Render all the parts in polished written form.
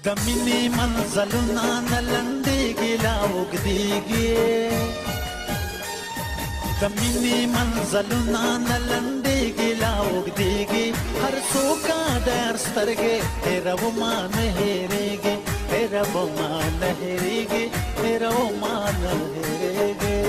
دمینی منزلونه نه لنډیږي لا اوږدیږي دمینی منزلونه نه لنډیږي لا اوږدیږي هر څوک در سترګې هېرومه نه هېرېږي هېرومه نه هېرېږي هېرومه نه هېرېږي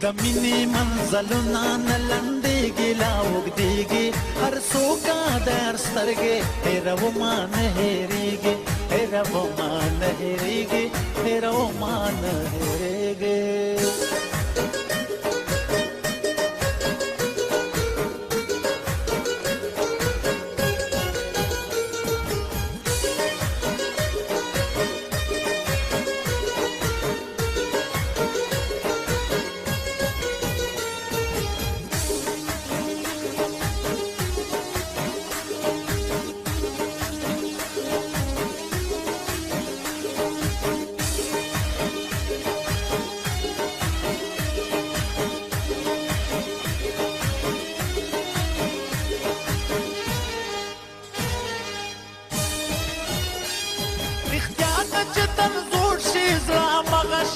دمینی منزلونه نه لنډیږي لا اوږدیږي هر څوک در سترګې هېرومه نه هېرېږي هېرومه نه هېرېږي هېرومه نه هېرېږي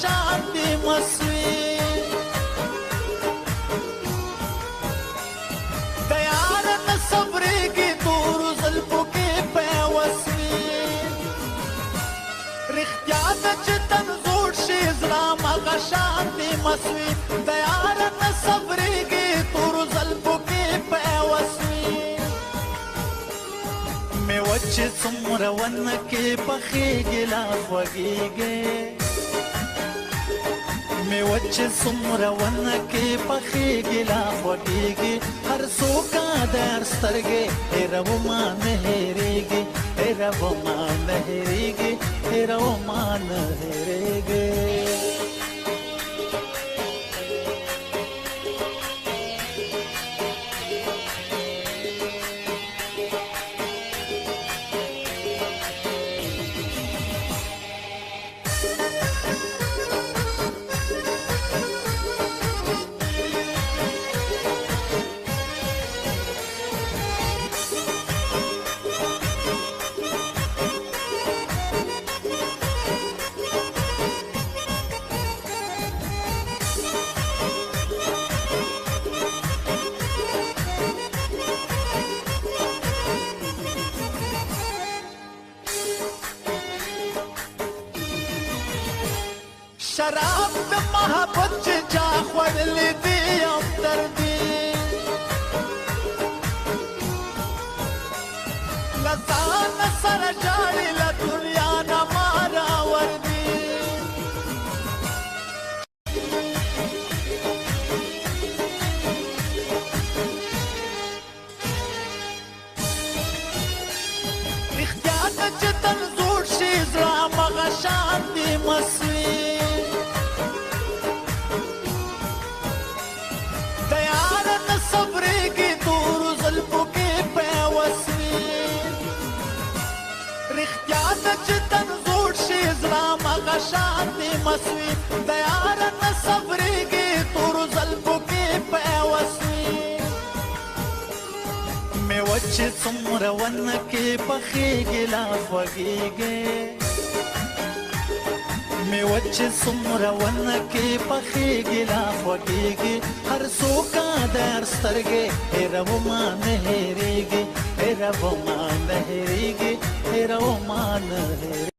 شانتی مسوی دیار نصبری کی دور ظلفو کی پیوسوی رختیات چتن زور شیزرا مغا شانتی مسوی دیار نصبری کی دور ظلفو کی پیوسوی میں وچ سمرون کی پخی گلا خوگیگے می وچ څومره ونه کې پخېږي لا خوږېږي هر څوک در سترګې هېرومه نه هېرېږي هېرومه نه هېرېږي هېرومه نه هېرېږي شراب د محبت چې چا خوړلې دي یم دردي له ځانه سره ژاړي له دنیا نه ما راوردي رښتیا ده چې تل زوړ شي زړه همغه شانتې مسوي شانتی مسوی دیار نه صبرېږي تورو زلفو کې پیوسوي مې وچ څومره ونه کې پخېږي لا خوږېږي مې وچ څومره ونه کې پخېږي لا خوږېږي هر څوک در سترګې هېرومه نه هېرېږي هېرومه نه هېرېږي هېرومه نه هېرېږي